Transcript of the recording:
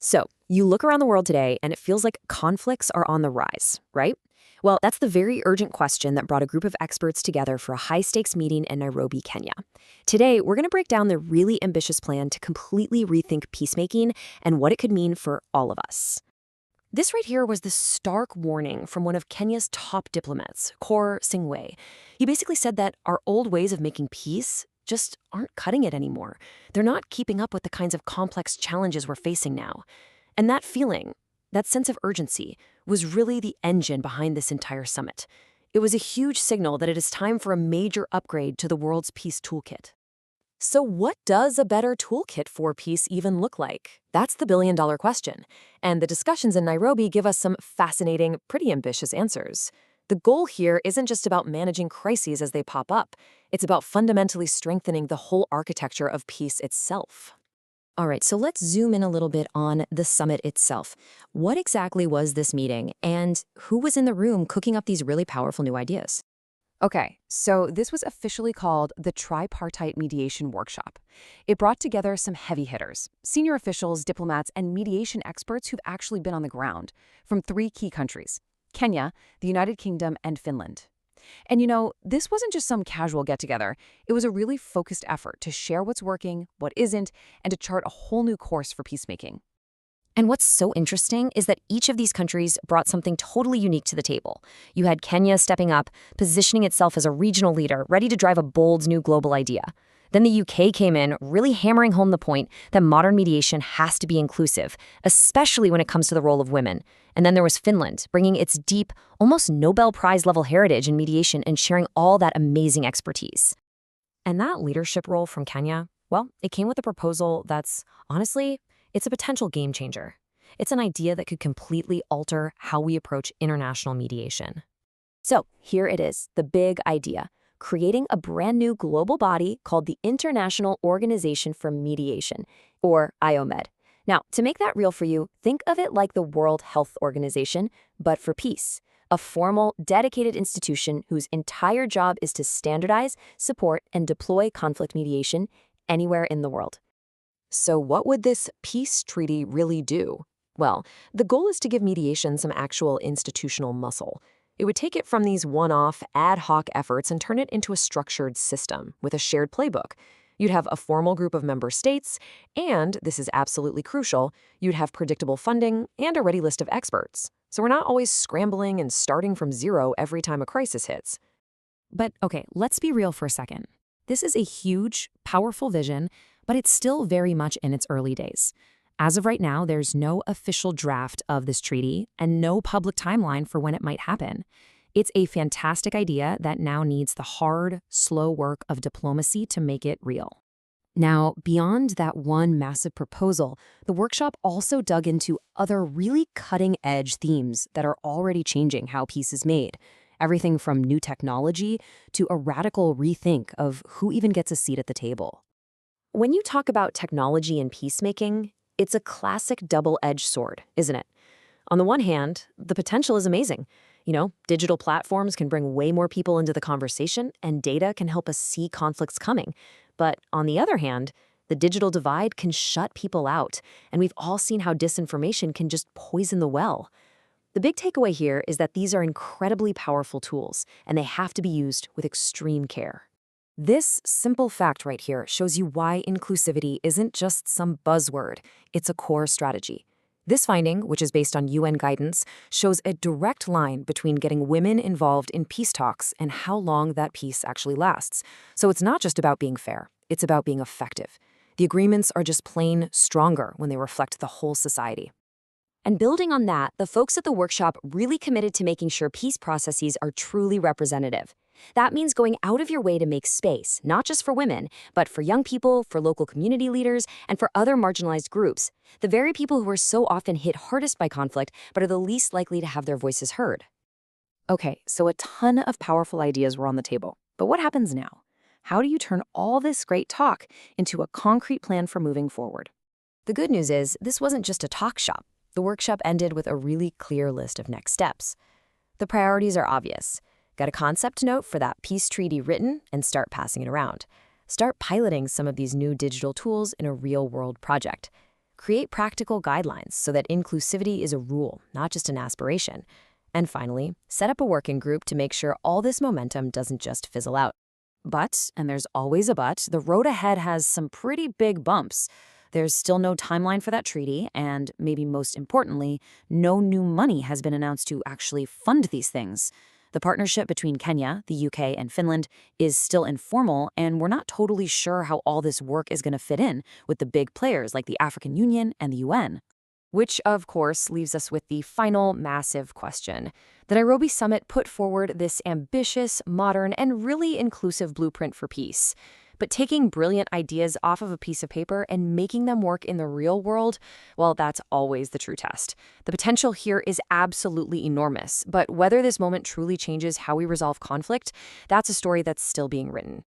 So, you look around the world today and it feels like conflicts are on the rise, right? Well, that's the very urgent question that brought a group of experts together for a high-stakes meeting in Nairobi, Kenya. Today, we're going to break down the really ambitious plan to completely rethink peacemaking and what it could mean for all of us. This right here was the stark warning from one of Kenya's top diplomats, Kor Singwe. He basically said that our old ways of making peace just aren't cutting it anymore. They're not keeping up with the kinds of complex challenges we're facing now. And that feeling, that sense of urgency, was really the engine behind this entire summit. It was a huge signal that it is time for a major upgrade to the world's peace toolkit. So what does a better toolkit for peace even look like? That's the billion-dollar question. And the discussions in Nairobi give us some fascinating, pretty ambitious answers. The goal here isn't just about managing crises as they pop up. It's about fundamentally strengthening the whole architecture of peace itself. All right, so let's zoom in a little bit on the summit itself. What exactly was this meeting, and who was in the room cooking up these really powerful new ideas? Okay, so this was officially called the Tripartite Mediation Workshop. It brought together some heavy hitters, senior officials, diplomats, and mediation experts who've actually been on the ground from 3 key countries: Kenya, the United Kingdom, and Finland. And this wasn't just some casual get-together. It was a really focused effort to share what's working, what isn't, and to chart a whole new course for peacemaking. And what's so interesting is that each of these countries brought something totally unique to the table. You had Kenya stepping up, positioning itself as a regional leader, ready to drive a bold new global idea. Then the UK came in, really hammering home the point that modern mediation has to be inclusive, especially when it comes to the role of women. And then there was Finland, bringing its deep, almost Nobel Prize-level heritage in mediation and sharing all that amazing expertise. And that leadership role from Kenya, well, it came with a proposal that's, honestly, it's a potential game changer. It's an idea that could completely alter how we approach international mediation. So here it is, the big idea: creating a brand new global body called the International Organization for Mediation, or IOMED. Now, to make that real for you, think of it like the World Health Organization, but for peace. A formal, dedicated institution whose entire job is to standardize, support, and deploy conflict mediation anywhere in the world. So what would this peace treaty really do? Well, the goal is to give mediation some actual institutional muscle. It would take it from these one-off, ad hoc efforts and turn it into a structured system with a shared playbook. You'd have a formal group of member states, and, this is absolutely crucial, you'd have predictable funding and a ready list of experts. So we're not always scrambling and starting from zero every time a crisis hits. But okay, let's be real for a second. This is a huge, powerful vision, but it's still very much in its early days. As of right now, there's no official draft of this treaty and no public timeline for when it might happen. It's a fantastic idea that now needs the hard, slow work of diplomacy to make it real. Now, beyond that one massive proposal, the workshop also dug into other really cutting-edge themes that are already changing how peace is made. Everything from new technology to a radical rethink of who even gets a seat at the table. When you talk about technology and peacemaking, it's a classic double-edged sword, isn't it? On the one hand, the potential is amazing. Digital platforms can bring way more people into the conversation, and data can help us see conflicts coming. But on the other hand, the digital divide can shut people out, and we've all seen how disinformation can just poison the well. The big takeaway here is that these are incredibly powerful tools, and they have to be used with extreme care. This simple fact right here shows you why inclusivity isn't just some buzzword, it's a core strategy. This finding, which is based on UN guidance, shows a direct line between getting women involved in peace talks and how long that peace actually lasts. So it's not just about being fair, it's about being effective. The agreements are just plain stronger when they reflect the whole society. And building on that, the folks at the workshop really committed to making sure peace processes are truly representative. That means going out of your way to make space, not just for women, but for young people, for local community leaders, and for other marginalized groups, the very people who are so often hit hardest by conflict, but are the least likely to have their voices heard. Okay, so a ton of powerful ideas were on the table. But what happens now? How do you turn all this great talk into a concrete plan for moving forward? The good news is, this wasn't just a talk shop. The workshop ended with a really clear list of next steps. The priorities are obvious. Got a concept note for that peace treaty written and start passing it around. Start piloting some of these new digital tools in a real-world project. create practical guidelines so that inclusivity is a rule, not just an aspiration. And finally, set up a working group to make sure all this momentum doesn't just fizzle out. But, and there's always a but, the road ahead has some pretty big bumps. There's still no timeline for that treaty, and maybe most importantly, no new money has been announced to actually fund these things. The partnership between Kenya, the UK, and Finland is still informal, and we're not totally sure how all this work is going to fit in with the big players like the African Union and the UN. Which, of course, leaves us with the final massive question. The Nairobi summit put forward this ambitious, modern, and really inclusive blueprint for peace. But taking brilliant ideas off of a piece of paper and making them work in the real world, well, that's always the true test. The potential here is absolutely enormous, but whether this moment truly changes how we resolve conflict, that's a story that's still being written.